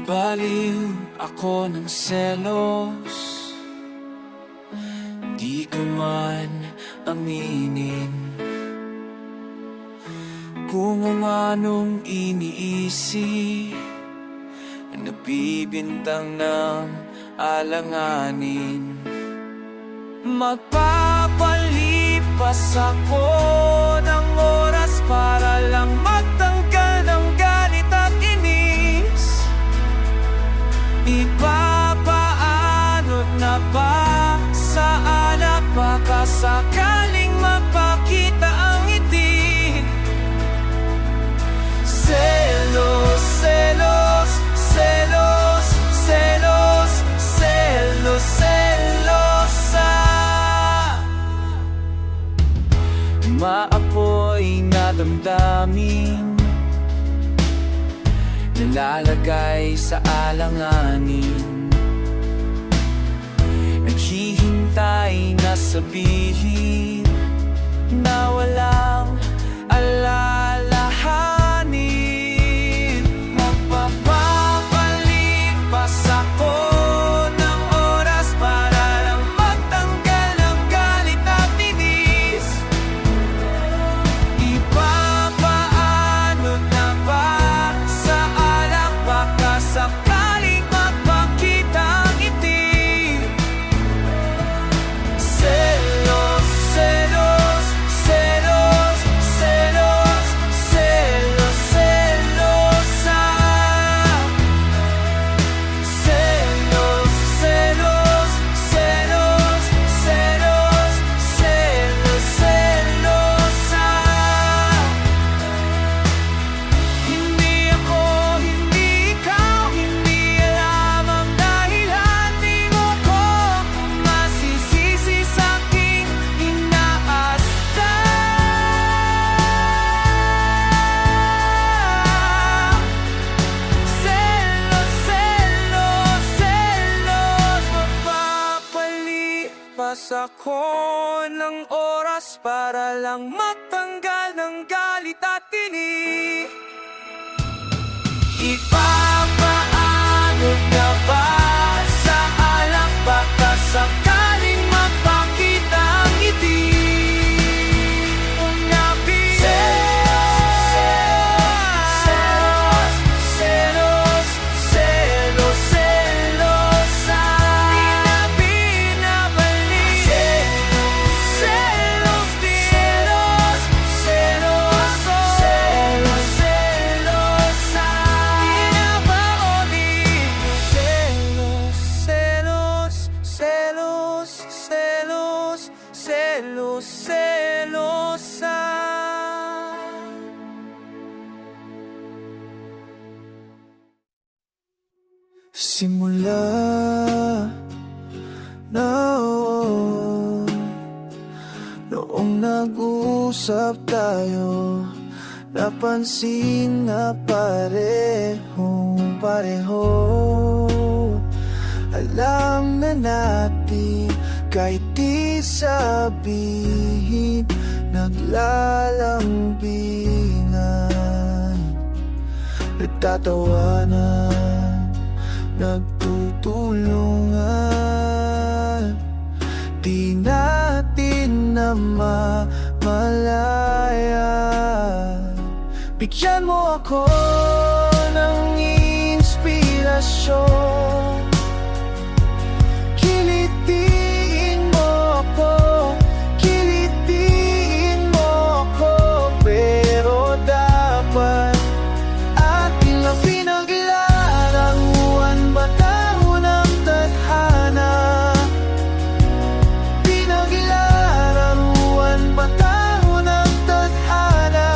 Nababaliw ako ng selos, di ko man aminin kung ang anong iniisip, nabibintang ng alanganin. Magpapalipas ako ng oras para lang magtanggal ng galit at inis. Ipapaano na ba? Saan na baka sakaling mapakita ang ngiti? Selos, selos, selos, selos, selos, selosa. Maapoy na damdamin, nalalagay sa alanganin. Naghihintay na sabihin na walang alalahanin. Magpapalipas ako ng oras para lang magtanggal ng galit at inis. Ipapaano na ba? Sa alak baka sakaling magpakita ang ngiti. Selos, selos, selos, selos, selos, selosa. Selos, selos, selos, selos, selos, selosa. Hindi ako, hindi ikaw, hindi alam ang dahilan. Di mo ko masisisi sa aking inaasta. Selos, selos, selos. Magpapalipas ako ng oras para lang magtanggal ng galit at tinik. Ipapaano na ba? Sa alak baka sakaling magpakita ang ngiti. Selos, selos, selos, selosa. Pinabalik. Selos, selos, selos, selos, selosa. Pinabaoli. Selos, selos, selos, selos, selos, selosa. Simula noong nag-usap tayo, napansin na parehong-pareho. Alam na natin kahit di sabihin, naglalambingan, nagtatawanan, nagtutulungan. Di natin na mamalayan. Bigyan mo ako ng inspirasyon, kilitiin mo ako, kilitiin mo ako. Pero dapat atin lang pinaglalaruan, batahon ng tadhana. Pinaglalaruan, batahon ng tadhana.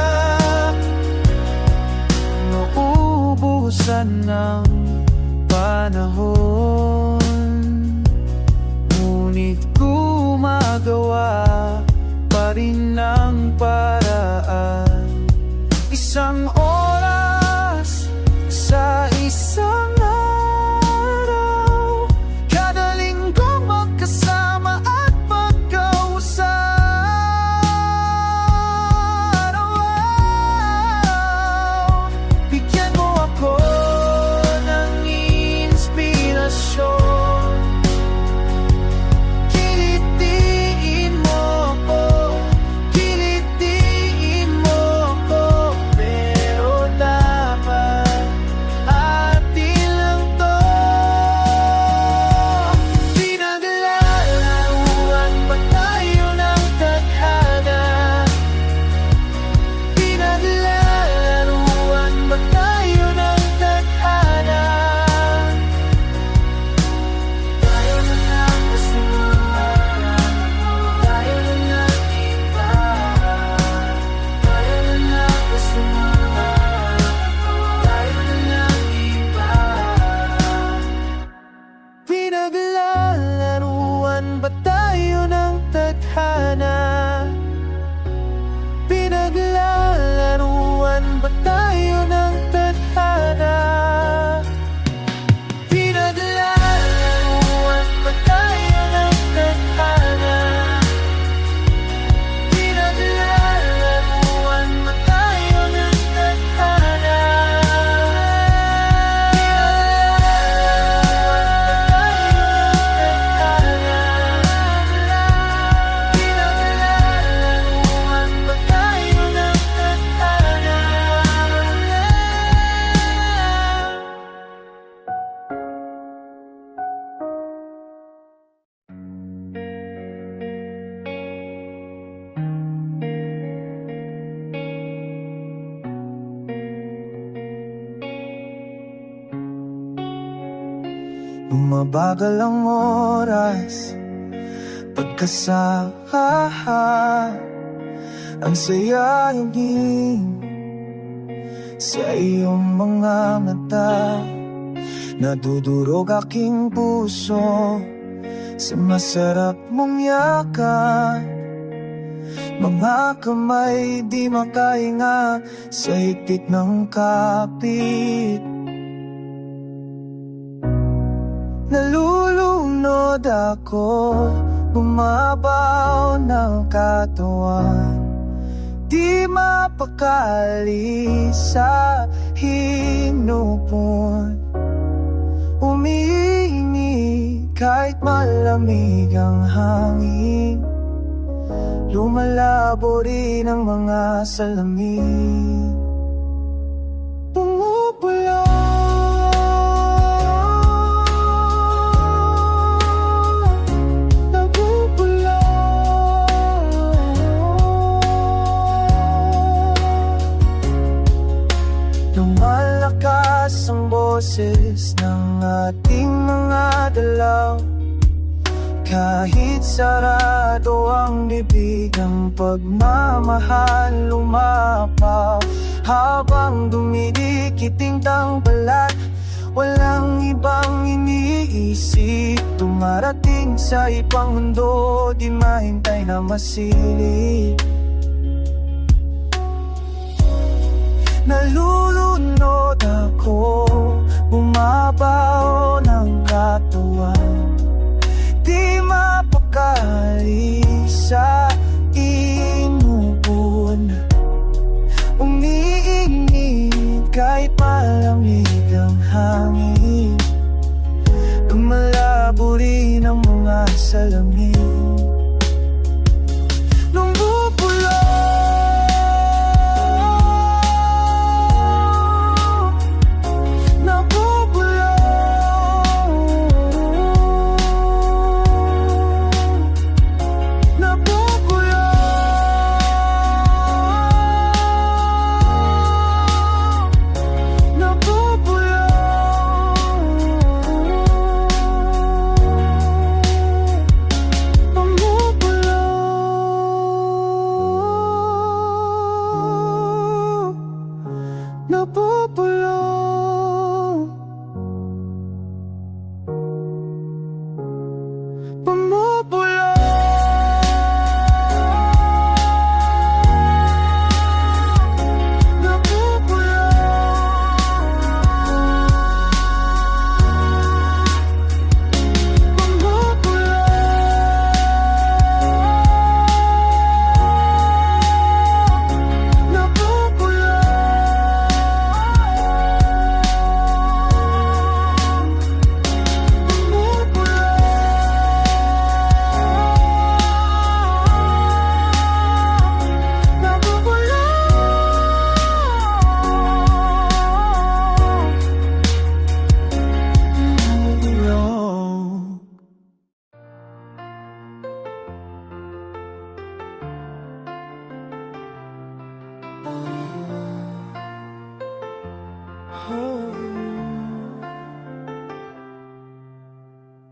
tadhana? Pinaglalaruan ba tayo ng tadhana? Pinaglalaruan ba tayo ng tadhana? Pinaglalaruan ba tayo ng tadhana? Pinaglalaruan ba tayo ng tadhana? Bumabagal ang oras pagkasama, ang sayangin sa iyong mga mata. Nadudurog aking puso sa masarap mong yakap. Mga kamay di makahinga sa higpit ng kapit. Nalulunod ako, bumabaw ng katawan. Di mapakali sa hinupon. Umiingi kahit malamig ang hangin. Lumalabo rin ang mga salamin. Pumupula lumalakas ang boses ng ating mga dalaw. Kahit sarado ang bibig, ang pagmamahal lumapaw. Habang dumidikiting-tang balat, walang ibang iniisip. Tumarating sa ibang mundo, di mahintay na masilip. Nalulunod ako, bumabaw ng katawan. Di mapakali sa inupon. Umiinit kahit malamig ang hangin. Lumalabo rin ang mga salamin. Nung bubulong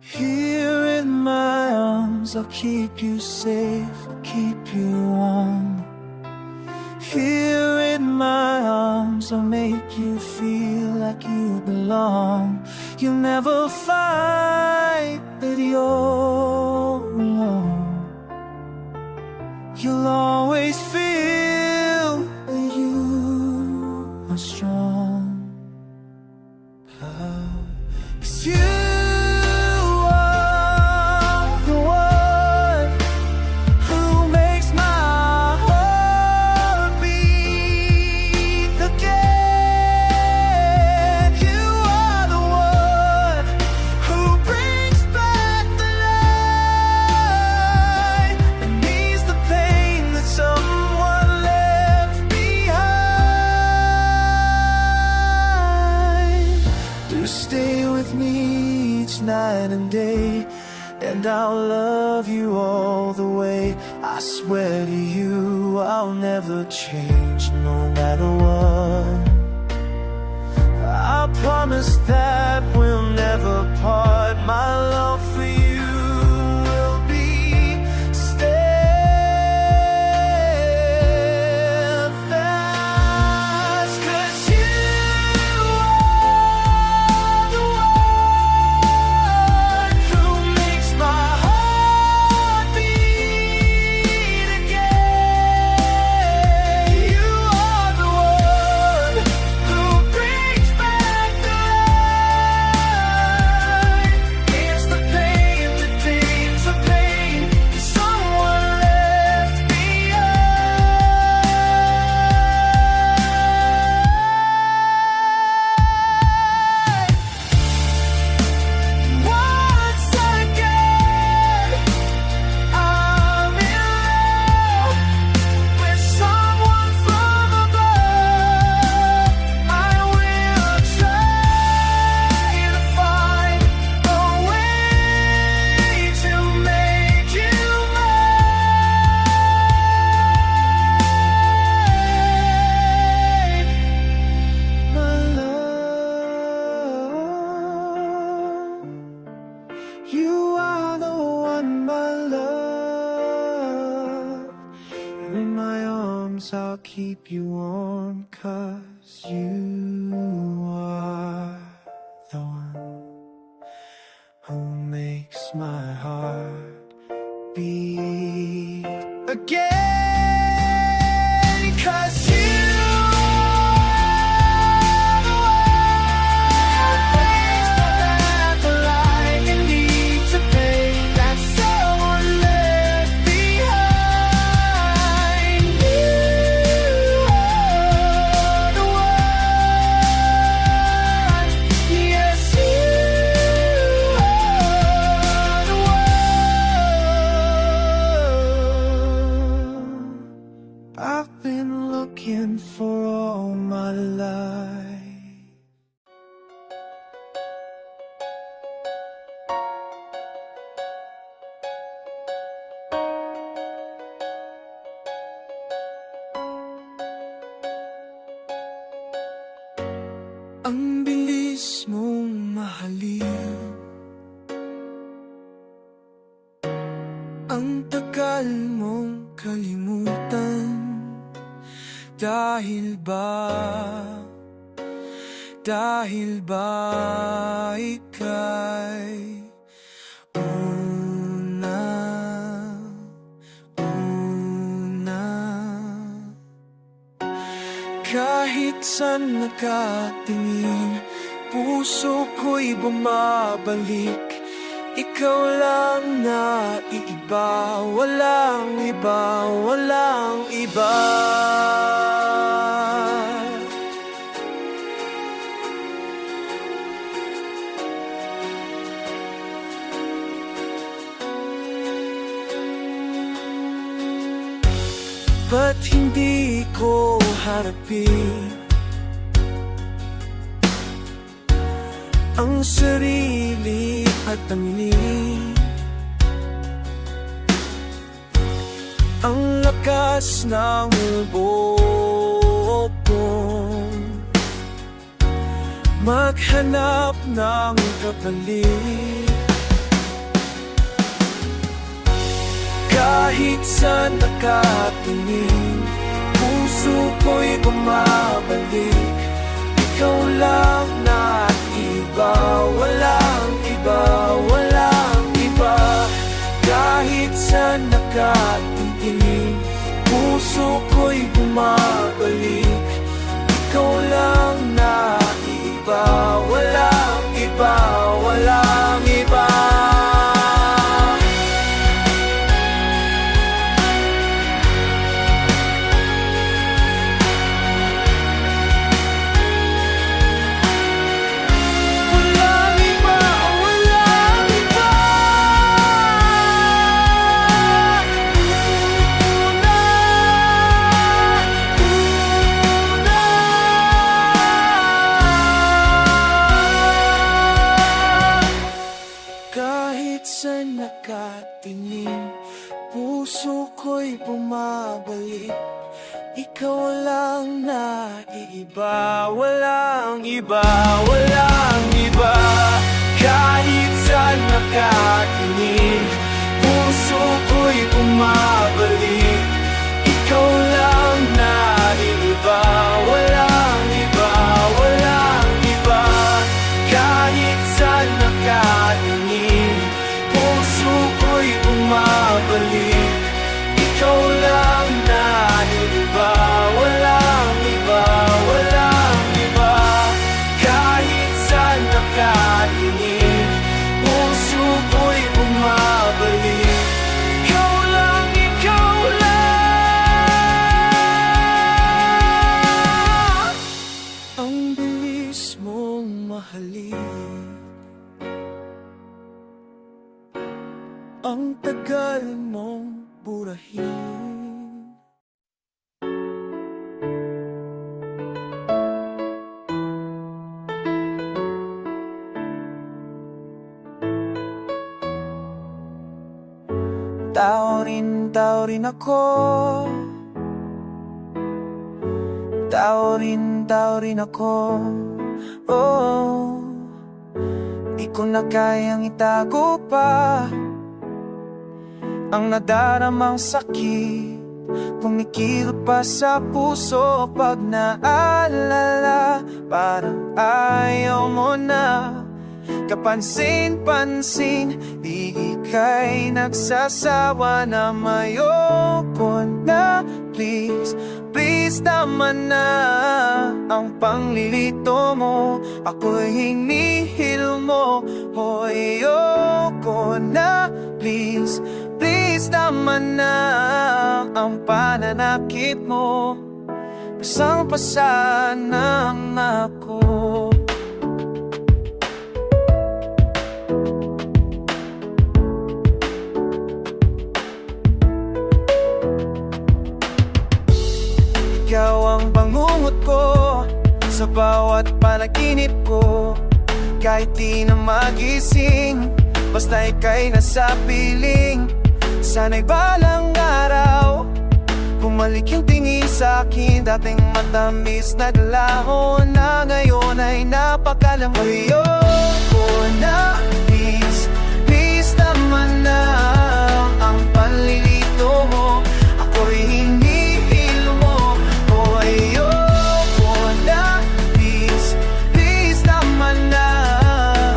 here in my arms, I'll keep you safe, I'll keep you warm. Here in my arms, I'll make you feel like you belong. You'll never find that you're alone. and I'll love you all the way. I swear to you, I'll never change, no matter what. I promise that we'll never part. My love for you will be steadfast, 'cause you are the one who makes my heart beat again. You are the one who brings back the light. Here's the pain, the dreams of pain someone left behind. Once again, I'm in love with someone from above. I will try to find a way to make you mine, my love. You are the one, my love. In my arms I'll keep you warm, 'cause you are the one who makes my heart beat again. 'Cause you are the one who brings back the light and needs a pain that someone left behind. You are the one. Yes, you are the one. I've been looking for all my life. Ang bilis mong mahalin, ang tagal mong kalimutan. Dahil ba ika'y una. Kahit saan nakatingin, puso ko'y bumabalik. Ikaw lang na iiba, walang iba, walang iba. Ba't hindi ko harapin ang sarili at aminin ang lakas ng loob kong maghanap ng kapalit. Kahit saan nakatingin, puso ko'y bumabalik. Ikaw lang na iba, walang iba, walang iba. Kahit saan nakatingin, puso ko'y bumabalik. Ikaw lang na iba, walang iba, walang iba. nakatingin, puso ko'y bumabalik. Ikaw lang naiiba, walang iba, walang iba. Kahit saan nakatingin, puso ko'y bumabalik. Ikaw lang naiiba, walang iba, walang iba. Kahit saan nakatingin, puso ko'y bumabalik. Ikaw lang naiiba, walang iba, walang iba. Kahit saan nakatingin, puso ko'y bumabalik. Ikaw lang, ikaw lang. Ang bilis mong mahalin, ang tagal mong burahin. Tao rin ako. Tao rin ako. Oh, di ko na kayang itago pa ang nadaramang sakit. Kumikilot pa sa puso pag naalala. Parang ayaw mo na kapansin-pansin. Di ika'y nagsasawa na mayoko na. Please, please tama na ang panglilito mo. Ako'y hinihil mo. Hoy, ayoko na. Please, please tama na ang pananakit mo. Pasang-pasa na ako. Ikaw ang bangungot ko sa bawat panaginip ko. Kahit di na magising, basta ika'y nasa piling. Sana'y balang araw bumalik yung tingin sa'kin. Dating matamis na dalaho na ngayon ay napakalam. Ayoko na, please, please naman na ang panlilito mo. Ako'y hinihil mo. Oh, ayoko na, please, please naman na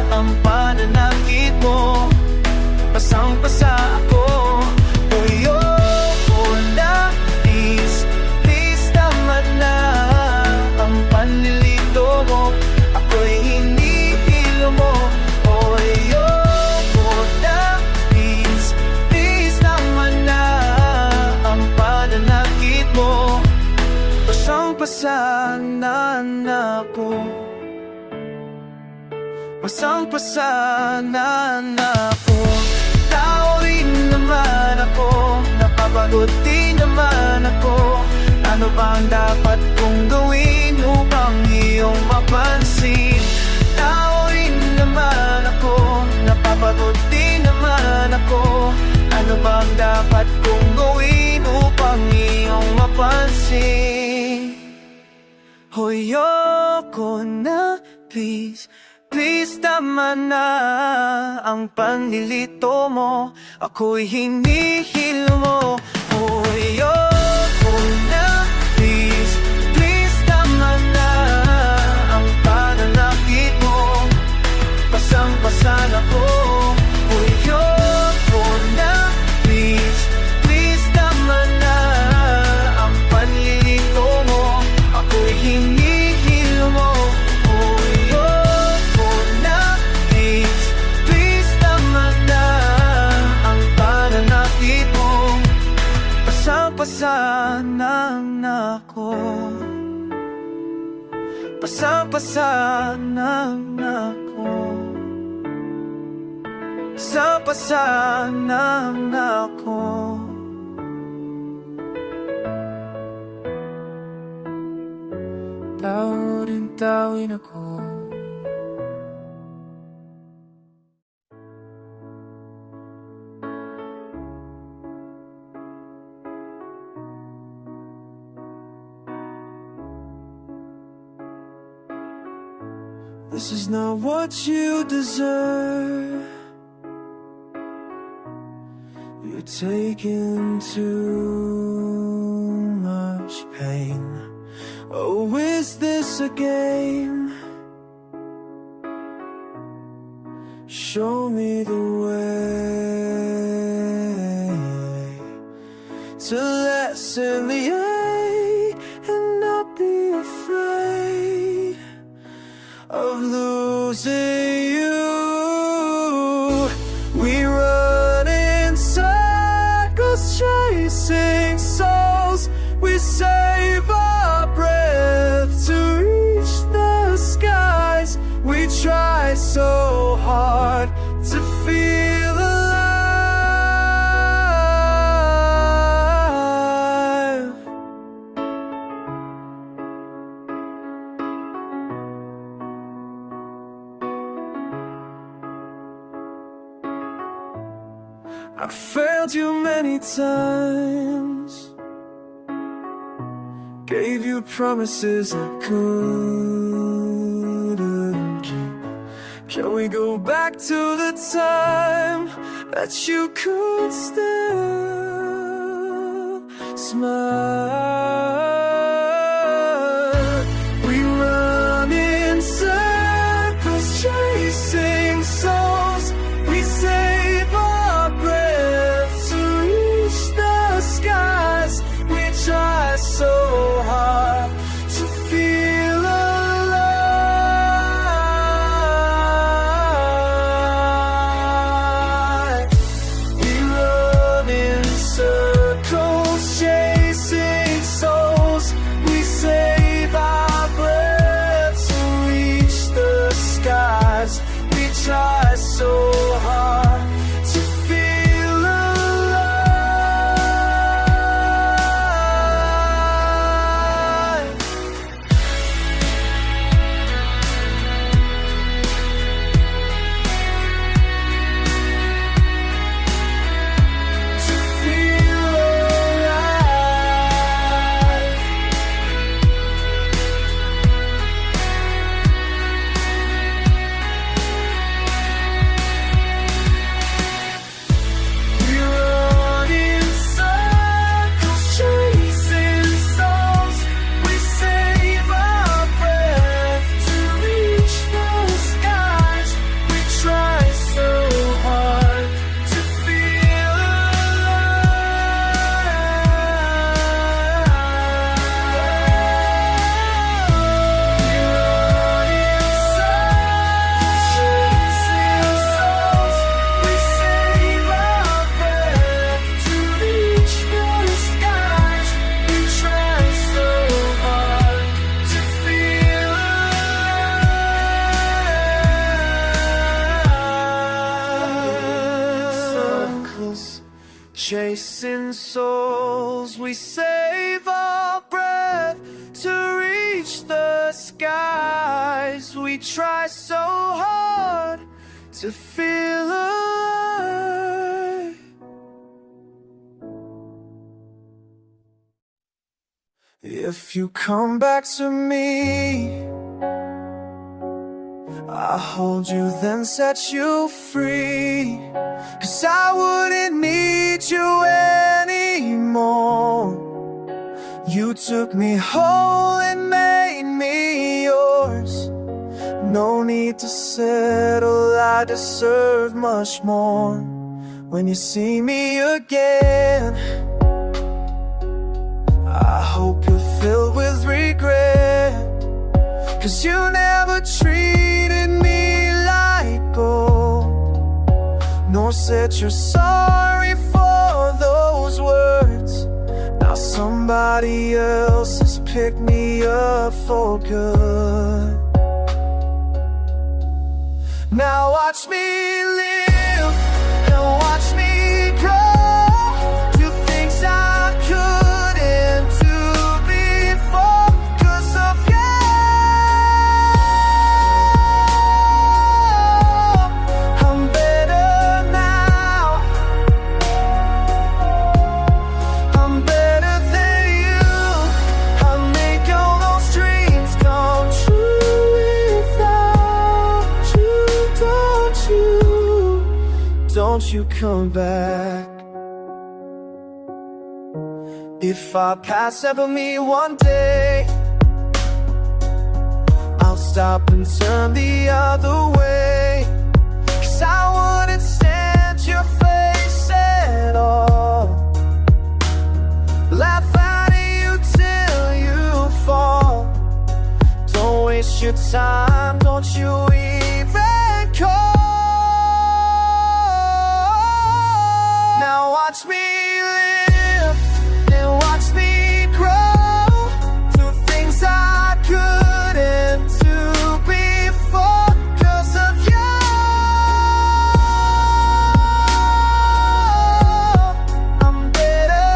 ang pananakit mo. Pasang-pasa ako. Ayoko na, please, please naman na ang panlilito mo. Ako'y hinihil mo. Oh, ayoko na, please, please naman na ang pananakit mo. Pasang-pasa na ako. Pasang-pasa na ako. Tao rin naman ako, napapagod din naman ako. Ano ba ang dapat kong gawin upang iyong mapansin? Tao rin naman ako, napapagod din naman ako. Ano ba ang dapat kong gawin upang iyong mapansin? Hoy, ayoko na, please, please tama na ang panlilito mo. Ako'y hinihil mo. Oh, ayoko na, please, please tama na ang pananakit mo. Pasang-pasan ako. Oh, ayoko na, please, please tama na ang panlilito mo. Ako'y hinihil mo. Oh, ayoko na, please, please tama na ang pananakit mo. Pasang-pasa na ako. Pasang-pasa na ako. Pasang-pasa na ako. Tao rin ako. This is not what you deserve. You're taking too much pain. Oh, is this a game? Show me the way to lessen the ache and not be afraid of losing you. We run in circles chasing souls. We save our breath to reach the skies. We try so hard to feel alive. I failed you many times, gave you promises I couldn't keep. Can we go back to the time that you could still smile? We run in circles chasing souls. We save our breath to reach the skies. We try so hard to feel alive. We run in circles chasing souls. We save our breath to reach the skies. We try so hard to feel alive. To feel alive. We run in circles chasing souls. We save our breath to reach the skies. We try so hard to feel alive. We run in circles chasing souls. We save our breath to reach the skies. We try so hard to feel alive. Circles chasing souls. We save our breath to reach the skies. We try so hard to feel alive. If you come back to me, I'll hold you then set you free. 'Cause I wouldn't need you anymore. You took me whole and made me yours. No need to settle, I deserve much more. When you see me again, I hope you're filled with regret. 'Cause you never treated me like gold, nor said you're sorry for those words. Now somebody else has picked me up for good. Now watch me live and watch me grow. Do things I couldn't do before 'cause of you. I'm better now. I'm better than you. I make all those dreams come true without you come back. If our paths ever meet one day, I'll stop and turn the other way. 'Cause I wouldn't stand your face at all. Laugh at you till you fall. Don't waste your time, don't you even call. Now watch me live and watch me grow. Do things I couldn't do before 'cause of you. I'm better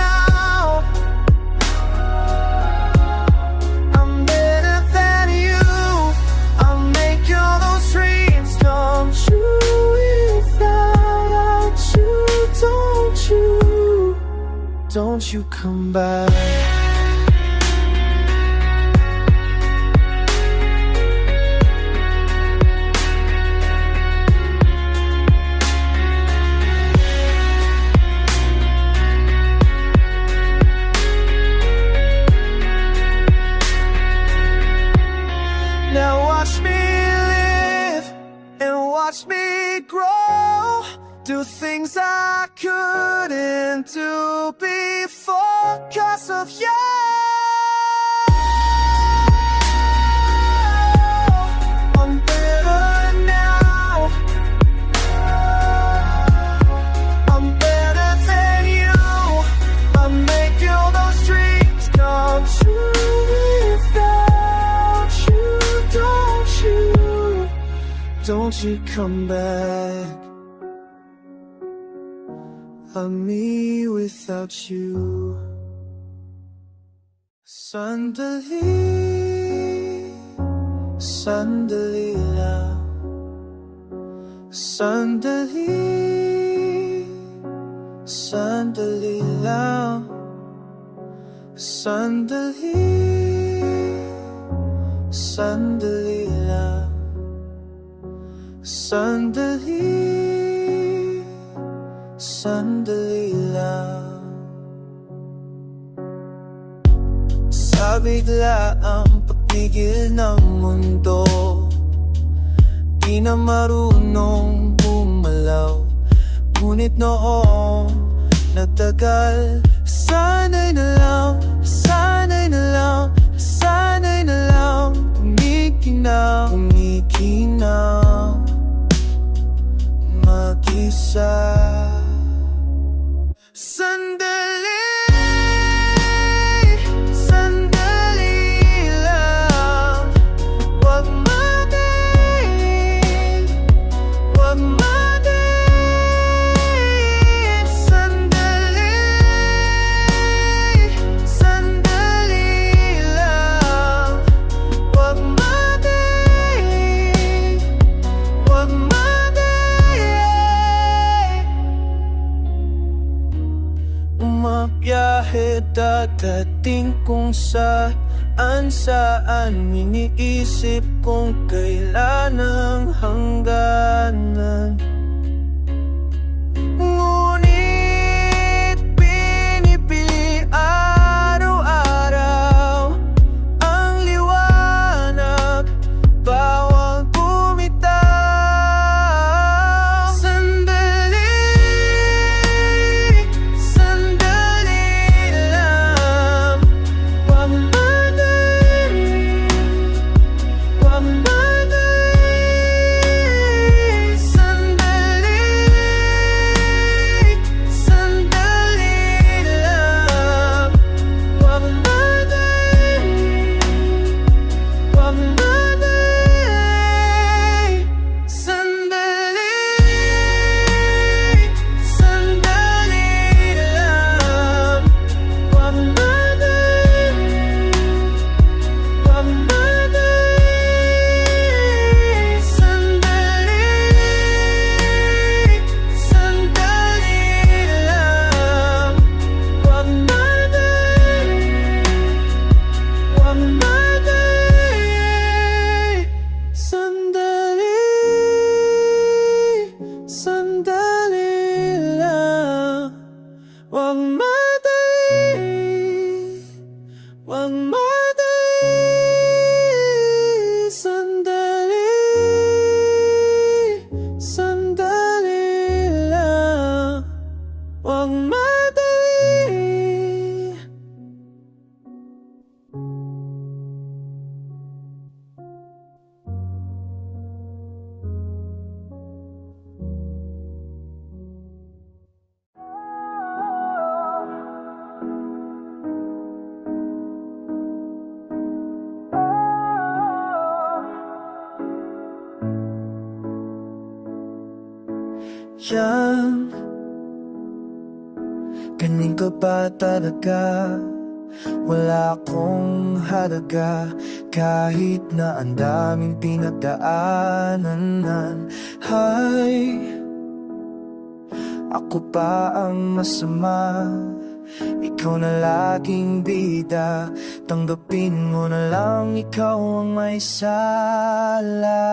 now. I'm better than you. I'll make all those dreams come true without you. Don't you come back. Now watch me live and watch me grow. Do things I couldn't do before 'cause of you. I'm better now. I'm better than you. I make all those dreams come true without you. Don't you come back. Me without you. Sandali, sandali lang. Sandali, sandali lang. Sandali, sandali lang. Sandali, sandali lang. Sa biglaang pagpigil ng mundo, di na marunong bumalaw. Ngunit noong nagtagal, sana'y na lang, sana'y na lang, sana'y na lang. Kumikinaw, kumikinaw, mag-isa. Sandali, sandali lang. Wag madali, wag madali. Sandali, sandali lang. Wag madali, wag madali. Umabiyahe dadating kung saan iniisip kong kailan ang hangganan. Ngunit pinipili araw-araw ang liwanag, bawal bumitaw. Sandali, sandali lang. Wag madali, wag madali. Sandali, Huwag madali, huwag madali. Sandali, sandali lang. Huwag madali. Yan, ganyan ka ba talaga? Wala akong halaga kahit na ang daming pinagdaanan. Hay, ako pa ang masama, ikaw na laging bida. Tanggapin mo na lang ikaw ang may sala.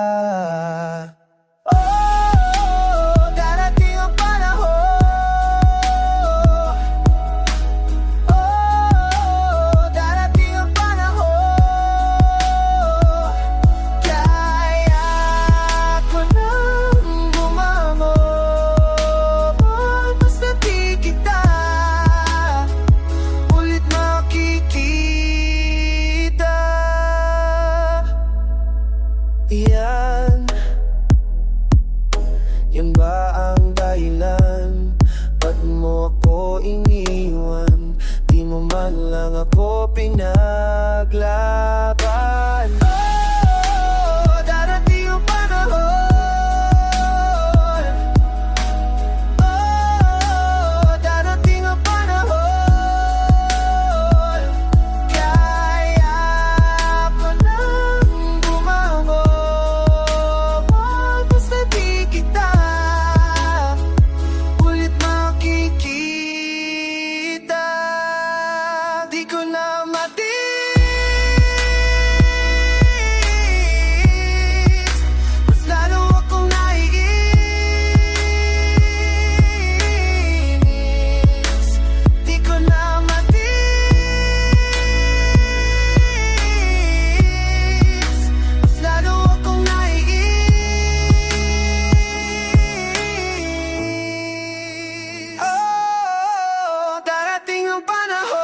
Darating ang panahon, darating ang panahon, kaya ko nang bumangon. Basta di kita ulit makikita. Yan ba ang dahilan? Ba't mo ako iniwan? Di mo man lang ako pinaglaban. Darating ang panahon, darating ang panahon, kaya ko nang bumangon. Basta di kita ulit makikita. Di ko na matiis, mas lalo akong naiinis. Di ko na matiis, mas lalo akong naiinis. Darating ang panahon,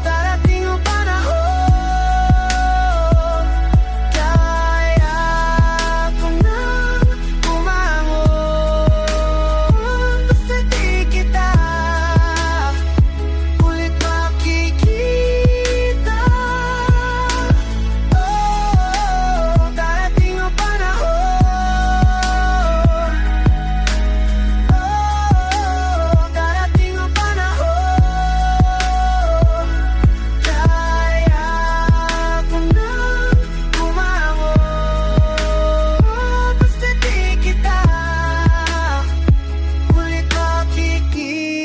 darating ang panahon, kaya ko nang bumangon. Basta di kita ulit makikita. Darating ang panahon, darating ang panahon, kaya ko nang bumangon. Basta di kita ulit makikita.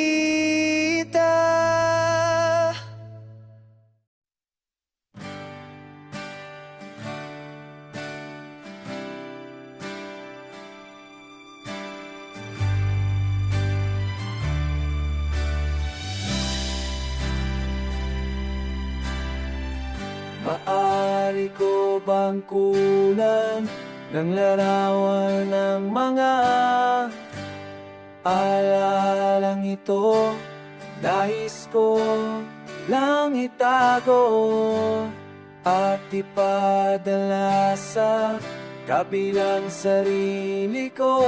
Maaari ko bang kunan ng larawan ng mga alalang ito? Nais ko lang itago at ipadala sa kabilang sarili ko.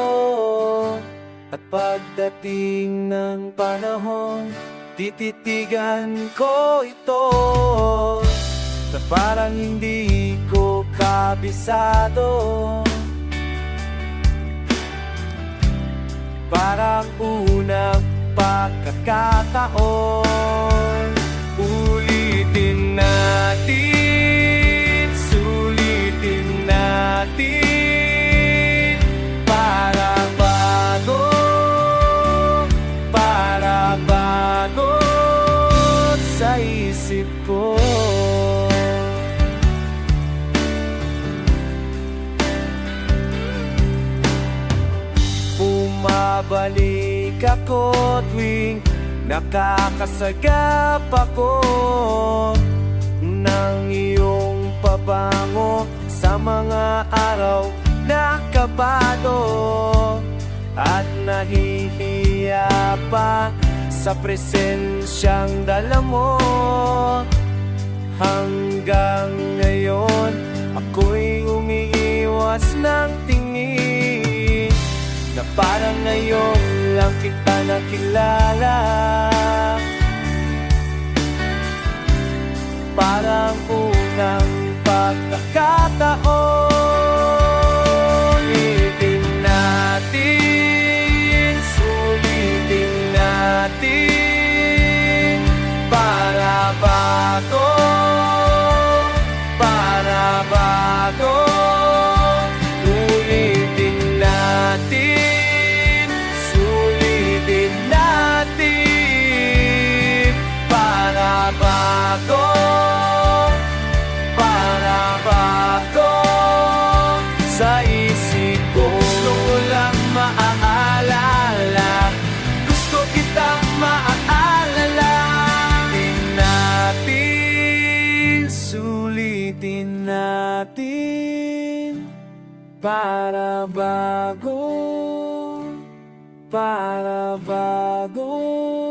At pagdating ng panahon, tititigan ko ito na parang hindi ko kabisado. Parang unang pagkakataon, ulitin natin, sulitin natin. Para bago sa isip ko. Babalik ako tuwing nakakasagap ako ng iyong pabango sa mga araw na kabado at nahihiya pa sa presensyang dala mo. Hanggang ngayon ako'y umiiwas ng tingin na parang ngayon lang kita nakilala. Parang unang pagkakataon. Ulitin natin, sulitin natin. Para bago, para bago. Ulitin natin, sulitin natin. Para bago, para bago. Sa isip ko, gusto ko lang maaalala, gusto kitang maaalala. Sulitin natin. Para bago, para bago.